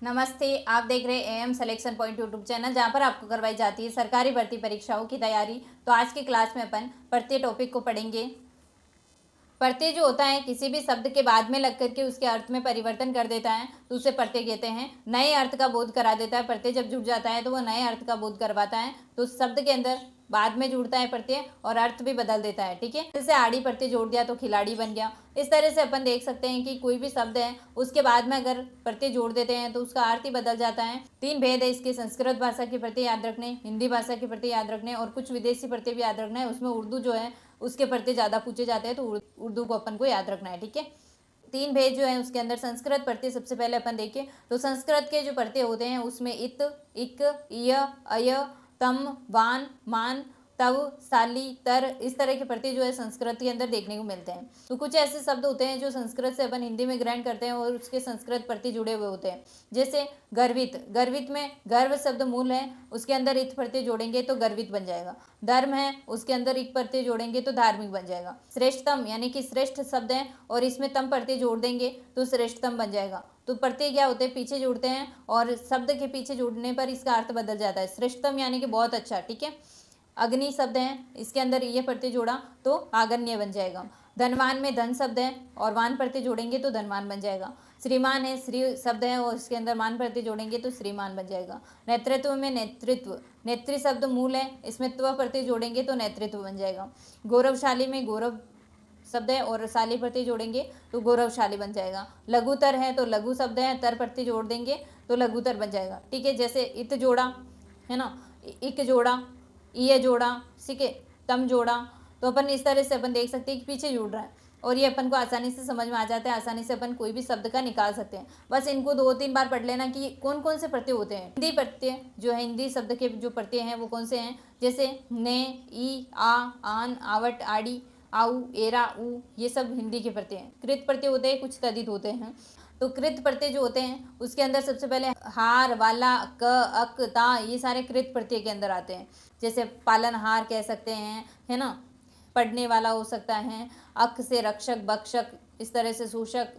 नमस्ते, आप देख रहे हैं am selection point YouTube channel, जहां पर आपको करवाई जाती है सरकारी भर्ती परीक्षाओं की तैयारी। तो आज की क्लास में अपन प्रत्यय टॉपिक को पढ़ेंगे। प्रत्यय जो होता है किसी भी शब्द के बाद में लग करके उसके अर्थ में परिवर्तन कर देता है तो उसे प्रत्यय कहते हैं। नए अर्थ का बोध करा देता है। प्रत्यय जब जुड़ जाता है तो वह नए अर्थ का बोध करवाता है। तो उस शब्द के अंदर बाद में जुड़ता है प्रत्यय और अर्थ भी बदल देता है। ठीक है, जैसे आड़ी प्रत्यय जोड़ दिया तो खिलाड़ी बन गया। इस तरह से अपन देख सकते हैं कि कोई भी शब्द है उसके बाद में अगर प्रत्यय जोड़ देते हैं तो उसका अर्थ ही बदल जाता है। 3 भेद है इसके, संस्कृत भाषा के प्रत्यय याद रखने, हिंदी भाषा के प्रत्यय याद रखने और कुछ विदेशी प्रत्यय भी याद रखना है। उसमें उर्दू जो है उसके प्रत्यय ज़्यादा पूछे जाते हैं तो उर्दू को अपन को याद रखना है। ठीक है, 3 भेद जो है उसके अंदर संस्कृत प्रत्यय सबसे पहले अपन देखें तो संस्कृत के जो प्रत्यय होते हैं उसमें इत, इक, इय, अय, तम, वान, मान, तव, साली, तर, इस तरह के प्रत्यय जो है संस्कृत के अंदर देखने को मिलते हैं। तो कुछ ऐसे शब्द होते हैं जो संस्कृत से अपन हिंदी में ग्रहण करते हैं और उसके संस्कृत प्रत्यय जुड़े हुए होते हैं। जैसे गर्वित, गर्वित में गर्व शब्द मूल है, उसके अंदर इत प्रत्यय जोड़ेंगे तो गर्वित बन जाएगा। धर्म है, उसके अंदर इक प्रत्यय जोड़ेंगे तो धार्मिक बन जाएगा। श्रेष्ठतम यानी कि श्रेष्ठ शब्द है और इसमें तम प्रत्यय जोड़ देंगे तो श्रेष्ठतम बन जाएगा। तो प्रत्यय क्या होते हैं, पीछे जुड़ते हैं और शब्द के पीछे जुड़ने पर इसका अर्थ बदल जाता है। श्रेष्ठतम यानी कि बहुत अच्छा। ठीक है, अग्नि शब्द है, इसके अंदर ये प्रत्यय जोड़ा तो आगन्य बन जाएगा। धनवान में धन शब्द है और वान प्रत्यय जोड़ेंगे तो धनवान बन जाएगा। श्रीमान है, श्री शब्द है और इसके अंदर मान प्रत्यय जोड़ेंगे तो श्रीमान बन जाएगा। नेतृत्व में नेतृत्व, नेत्री शब्द मूल है, इसमें त्व प्रत्यय जोड़ेंगे तो नेतृत्व बन जाएगा। गौरवशाली में गौरव शब्द है और शाली प्रत्यय जोड़ेंगे तो गौरवशाली बन जाएगा। लघुतर है तो लघु शब्द है, तर प्रत्यय जोड़ देंगे तो लघुतर बन जाएगा। ठीक है, जैसे इत जोड़ा है ना, इक जोड़ा, ये जोड़ा, ठीक है, तम जोड़ा, तो अपन इस तरह से अपन देख सकते हैं कि पीछे जुड़ रहा है और ये अपन को आसानी से समझ में आ जाता है। आसानी से अपन कोई भी शब्द का निकाल सकते हैं। बस इनको 2-3 बार पढ़ लेना कि कौन कौन से प्रत्यय होते हैं। हिंदी प्रत्यय जो है, हिंदी शब्द के जो प्रत्यय हैं वो कौन से हैं, जैसे ने, ई, आ, आन, आवट, आड़ी, आऊ, एरा, ऊ, ये सब हिंदी के प्रत्यय हैं। कृत प्रत्यय होते हैं, कुछ तद्धित होते हैं। तो कृत प्रत्यय जो होते हैं उसके अंदर सबसे पहले हार, वाला, क, अक, ता, ये सारे कृत प्रत्यय के अंदर आते हैं। जैसे पालनहार कह सकते हैं, है ना, पढ़ने वाला हो सकता है। अक से रक्षक, भक्षक, इस तरह से सूषक,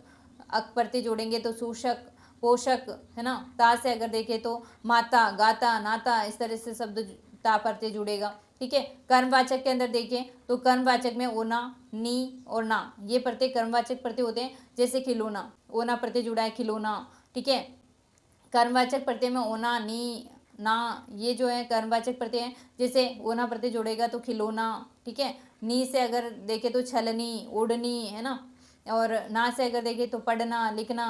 अक प्रत्यय जोड़ेंगे तो सूषक, पोषक, है ना। ता से अगर देखें तो माता, गाता, नाता, इस तरह से शब्द ता प्रत्यय जुड़ेगा। ठीक है, कर्मवाचक के अंदर देखें तो कर्मवाचक में ओना, नी और ना, ये प्रत्यय कर्मवाचक प्रत्यय होते हैं। जैसे खिलौना, ओना प्रत्यय जुड़ा है, खिलौना। ठीक है, कर्मवाचक प्रत्यय में ओना, नी, ना, ये जो है कर्मवाचक प्रत्यय है। जैसे ओना प्रत्यय जोड़ेगा तो खिलौना। ठीक है, नी से अगर देखें तो छलनी, ओढ़नी, है ना, और ना से अगर देखें तो पढ़ना, लिखना,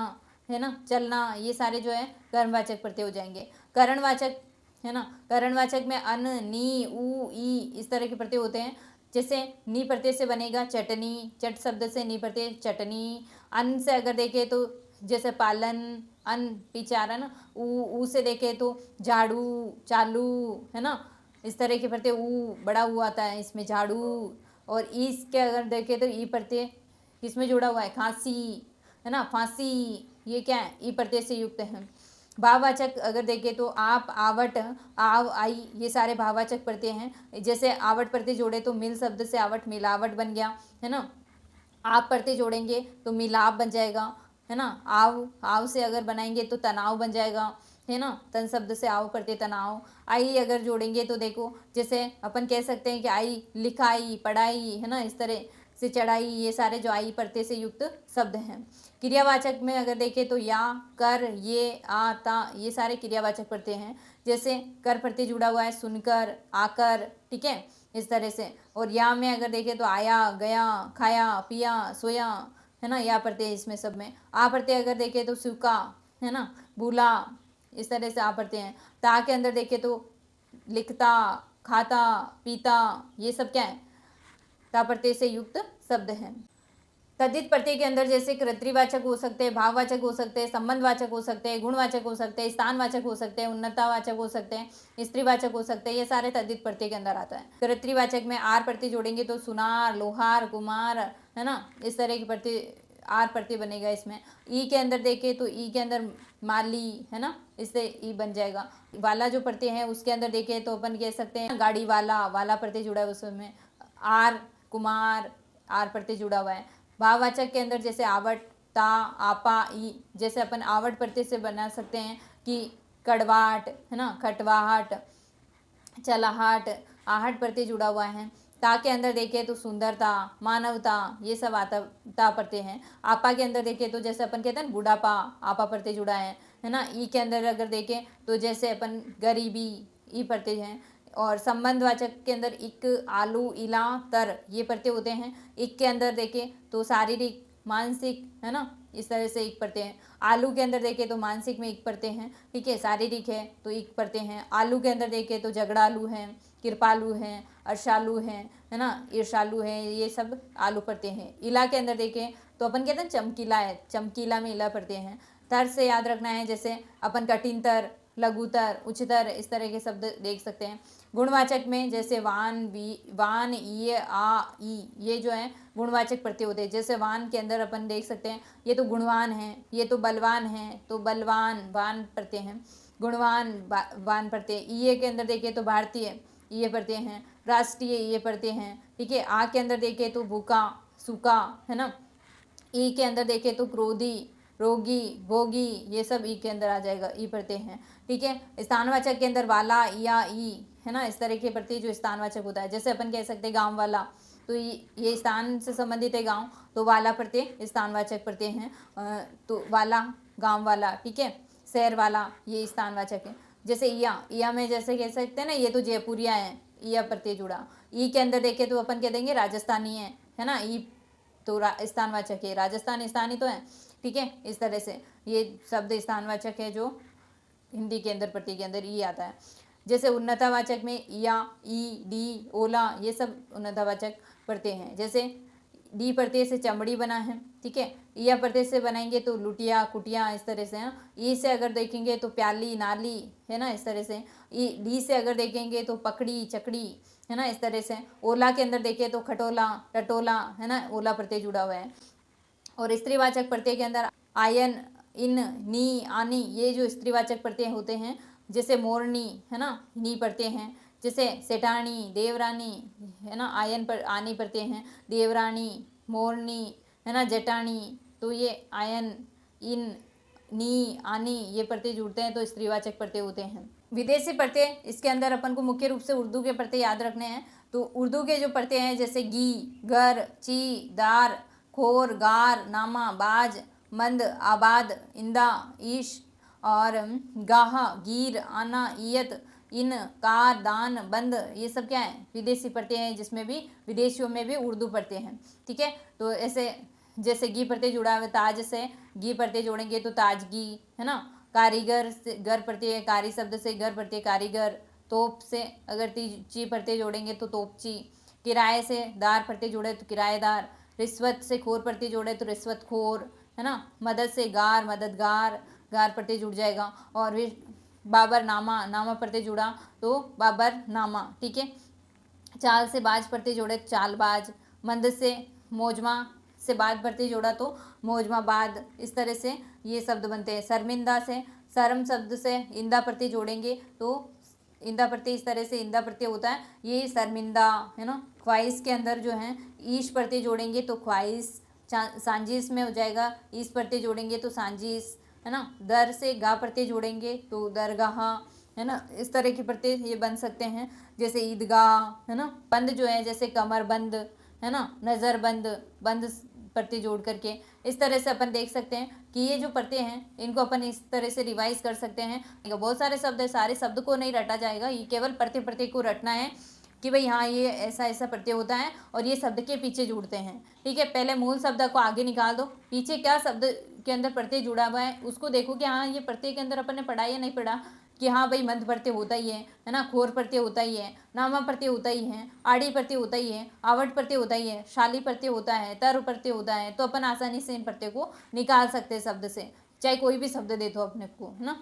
है ना, चलना, ये सारे जो है कर्मवाचक प्रत्यय हो जाएंगे। करणवाचक, है ना, करणवाचक में अन, नी, ऊ, ई, इस तरह के प्रत्यय होते हैं। जैसे नी प्रत्यय से बनेगा चटनी, चट शब्द से नी प्रत्यय चटनी। अन से अगर देखें तो जैसे पालन, अन पिचारा ना, ऊ से देखे तो झाड़ू, चालू, है ना, इस तरह के प्रत्यय ऊ बड़ा ऊ आता है इसमें, झाड़ू। और ईस के अगर देखे तो ई प्रत्यय किसमें जुड़ा हुआ है, खांसी, है ना, फांसी, ये क्या है, ई प्रत्यय से युक्त है। भाववाचक अगर देखें तो आप, आवट, आव, आई, ये सारे भाववाचक प्रत्यय हैं। जैसे आवट प्रत्यय जोड़े तो मिल शब्द से आवट मिलावट बन गया, है ना। आप प्रत्यय जोड़ेंगे तो मिलाप बन जाएगा, है ना। आव, आव से अगर बनाएंगे तो तनाव बन जाएगा, है ना। तन शब्द से आव प्रत्यय तनाव। आई अगर जोड़ेंगे तो देखो जैसे अपन कह सकते हैं कि आई लिखाई, पढ़ाई, है ना, इस तरह से चढ़ाई, ये सारे जो आई प्रत्यय से युक्त शब्द हैं। क्रियावाचक में अगर देखें तो या, कर, ये, आ, ता, ये सारे क्रियावाचक प्रत्यय हैं। जैसे कर प्रत्यय जुड़ा हुआ है, सुनकर, आकर, ठीक है, इस तरह से। और या में अगर देखें तो आया, गया, खाया, पिया, सोया, है ना, या प्रत्यय इसमें सब में। आ प्रत्यय अगर देखें तो सूखा, है ना, भूला, इस तरह से आ प्रत्यय हैं। ता के अंदर देखें तो लिखता, खाता, पीता, ये सब क्या है, ता प्रत्यय से युक्त शब्द हैं। तद्धित प्रत्यय के अंदर जैसे कर्तृवाचक हो सकते हैं, भाववाचक हो सकते हैं, संबंधवाचक हो सकते हैं, गुणवाचक हो सकते हैं, स्थानवाचक हो सकते हैं, उन्नतावाचक हो सकते हैं, स्त्रीवाचक हो सकते हैं, ये सारे तद्धित प्रत्यय के अंदर आता है। कर्तृवाचक में आर प्रत्यय जोड़ेंगे तो सुनार, लोहार, कुमार, है ना, इस तरह के प्रत्यय आर प्रत्यय बनेगा इसमें। ई के अंदर देखें तो ई के अंदर माली, है ना, इससे ई बन जाएगा। वाला जो प्रत्यय है उसके अंदर देखें तो अपन कह सकते हैं गाड़ी वाला, वाला प्रत्यय जुड़ा है उसमें। आर, कुमार, आर प्रत्यय जुड़ा हुआ है। भाववाचक के अंदर जैसे आवट, ता, आपा, ई। जैसे अपन आवट प्रत्यय से बना सकते हैं कि कड़वाहट, है ना, खटवाहट, चलाहट, आहट प्रत्यय जुड़ा हुआ है। ता के अंदर देखें तो सुंदरता, मानवता, ये सब आता ता प्रत्यय हैं। आपा के अंदर देखें तो जैसे अपन कहते हैं बुढ़ापा, आपा प्रत्यय जुड़ा है ना। ई के अंदर अगर देखें तो जैसे अपन गरीबी, ई प्रत्यय हैं। और संबंधवाचक के अंदर इक, आलू, इला, तर, ये प्रत्यय होते हैं। इक के अंदर देखें तो शारीरिक, मानसिक, है ना, इस तरह से इक प्रत्यय हैं। आलू के अंदर देखें तो मानसिक में इक प्रत्यय हैं, ठीक है। शारीरिक है तो इक प्रत्यय हैं। आलू के अंदर देखें तो झगड़ालू हैं, कृपालु हैं, अर्षालु हैं, है ना, ईर्षालु हैं, ये सब आलू प्रत्यय हैं। इला के अंदर देखें तो अपन कहते हैं चमकीला है, चमकीला में इला प्रत्यय हैं। तर से याद रखना है, जैसे अपन कठिनतर, लघुतर, उच्चतर, इस तरह के शब्द देख सकते हैं। गुणवाचक में जैसे वान, वान, ये, आ, ई, ये जो है गुणवाचक प्रत्यय होते हैं। जैसे वान के अंदर अपन देख सकते हैं ये तो गुणवान है, ये तो बलवान है, तो बलवान, वान प्रत्यय हैं। गुणवान, वान प्रत्यय। ये के अंदर देखें तो भारतीय, ये प्रत्यय हैं। राष्ट्रीय, ये प्रत्यय हैं, ठीक है। आ के अंदर देखें तो भूखा, सूखा, है ना। ई के अंदर देखें तो क्रोधी, रोगी, भोगी, ये सब ई के अंदर आ जाएगा, ई प्रत्यय हैं, ठीक है। स्थानवाचक के अंदर वाला, या, ई, है ना, इस तरह के प्रत्यय जो स्थानवाचक होता है। जैसे अपन कह सकते हैं गांव वाला, तो ये स्थान से संबंधित है गांव, तो वाला प्रत्यय स्थानवाचक प्रत्यय हैं। तो वाला, गांव वाला, ठीक है। शहर वाला, ये स्थानवाचक है। जैसे इया में जैसे कह सकते हैं ना, ये तो जयपुरिया है, इया प्रत्यय जुड़ा। ई के अंदर देखें तो अपन कह देंगे राजस्थानी है ना, ई तो स्थानवाचक है। राजस्थान स्थानी तो है, ठीक है। इस तरह से ये शब्द स्थानवाचक है जो हिंदी के अंदर प्रत्यय के अंदर ई आता है। जैसे उन्नतावाचक में या, ई, डी, ओला, ये सब उन्नतावाचक प्रत्यय हैं। जैसे डी प्रत्यय से चमड़ी बना है, ठीक है। या प्रत्यय से बनाएंगे तो लुटिया, कुटिया, इस तरह से है। ई से अगर देखेंगे तो प्याली, नाली, है ना, इस तरह से। ई, डी से अगर देखेंगे तो पकड़ी, चकड़ी, है ना, इस तरह से। ओला के अंदर देखें तो खटोला, टटोला, है ना, ओला प्रत्यय जुड़ा हुआ है। और स्त्रीवाचक प्रत्यय के अंदर आयन, इन, नी, आनी, ये जो स्त्रीवाचक प्रत्यय होते हैं। जैसे मोरनी, है ना, नी प्रत्यय हैं। जैसे सेठानी, देवरानी, है ना, आयन पर आनी प्रत्यय हैं। देवरानी, मोरनी, है ना, जटानी, तो ये आयन, इन, नी, आनी, ये प्रत्यय जुड़ते हैं तो स्त्रीवाचक प्रत्यय होते हैं। विदेशी प्रत्यय, इसके अंदर अपन को मुख्य रूप से उर्दू के प्रत्यय याद रखने हैं। तो उर्दू के जो प्रत्यय हैं जैसे गी, घर, ची, दार, खोर, गार, नामा, बाज, मंद, आबाद, इंदा, ईश और गाह, गीर, आना, ईयत, इन, कार, दान, बंद, ये सब क्या है, विदेशी प्रत्यय हैं, जिसमें भी विदेशियों में भी उर्दू प्रत्यय हैं, ठीक है। तो ऐसे जैसे गी प्रत्यय जुड़ा हुआ ताज से गी प्रत्यय जोड़ेंगे तो ताजगी, है ना। कारीगर से घर प्रत्यय, कारी शब्द से घर प्रत्यय कारीगर। तोप से अगर ची प्रत्यय जोड़ेंगे तो तोपची। किराए से दार प्रत्यय जोड़े तो किराएदार। रिश्वत से खोर प्रत्यय जोड़े तो रिश्वत खोर, है ना। मदद से गार, मददगार, गार प्रत्यय जुड़ जाएगा। और बाबर नामा, नामा प्रत्यय जुड़ा तो बाबर नामा, ठीक है। चाल से बाज प्रत्यय जोड़े तो चालबाज। मंद से मौजमा से बाद प्रत्यय जोड़ा तो मौजमाबाद, इस तरह से ये शब्द बनते हैं। शर्मिंदा से शर्म शब्द से इंदा प्रत्यय जोड़ेंगे तो इंदा प्रत्यय, इस तरह से इंदा प्रत्यय होता है, ये शर्मिंदा, है ना। ख्वाहिश के अंदर जो है ईश प्रत्यय जोड़ेंगे तो ख्वाहिश। सांजिश में हो जाएगा, ईश प्रत्यय जोड़ेंगे तो सांजिश, है ना। दर से गा प्रत्यय जोड़ेंगे तो दरगाह, है ना। इस तरह के प्रत्यय ये बन सकते हैं। जैसे ईदगाह, है ना। बंद जो है जैसे कमर बंद, है ना, नज़र बंद, बंद प्रत्यय जोड़ करके। इस तरह से अपन देख सकते हैं कि ये जो प्रत्यय हैं इनको अपन इस तरह से रिवाइज कर सकते हैं। बहुत सारे शब्द है, सारे शब्द को नहीं रटा जाएगा, ये केवल प्रत्यय को रटना है कि भाई हाँ ये ऐसा ऐसा प्रत्यय होता है और ये शब्द के पीछे जुड़ते हैं, ठीक है। पहले मूल शब्द को आगे निकाल दो, पीछे क्या शब्द के अंदर प्रत्यय जुड़ा हुआ है उसको देखो कि हाँ ये प्रत्यय के अंदर अपन ने पढ़ा या नहीं पढ़ा, कि हाँ भाई मध्य प्रत्यय होता ही है ना, खोर प्रत्यय होता ही है, नामा प्रत्यय होता ही है, आड़ी प्रत्यय होता ही है, आवट प्रत्यय होता ही है, शाली प्रत्यय होता है, तर प्रत्यय होता है। तो अपन आसानी से इन प्रत्यय को निकाल सकते हैं शब्द से, चाहे कोई भी शब्द दे दो अपने को, है ना।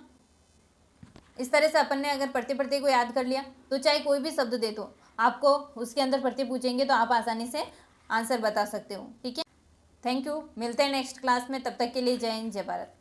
इस तरह से अपन ने अगर प्रत्यय को याद कर लिया तो चाहे कोई भी शब्द दे दो, आपको उसके अंदर प्रत्यय पूछेंगे तो आप आसानी से आंसर बता सकते हो, ठीक है। थैंक यू, मिलते हैं नेक्स्ट क्लास में, तब तक के लिए जय हिंद, जय भारत।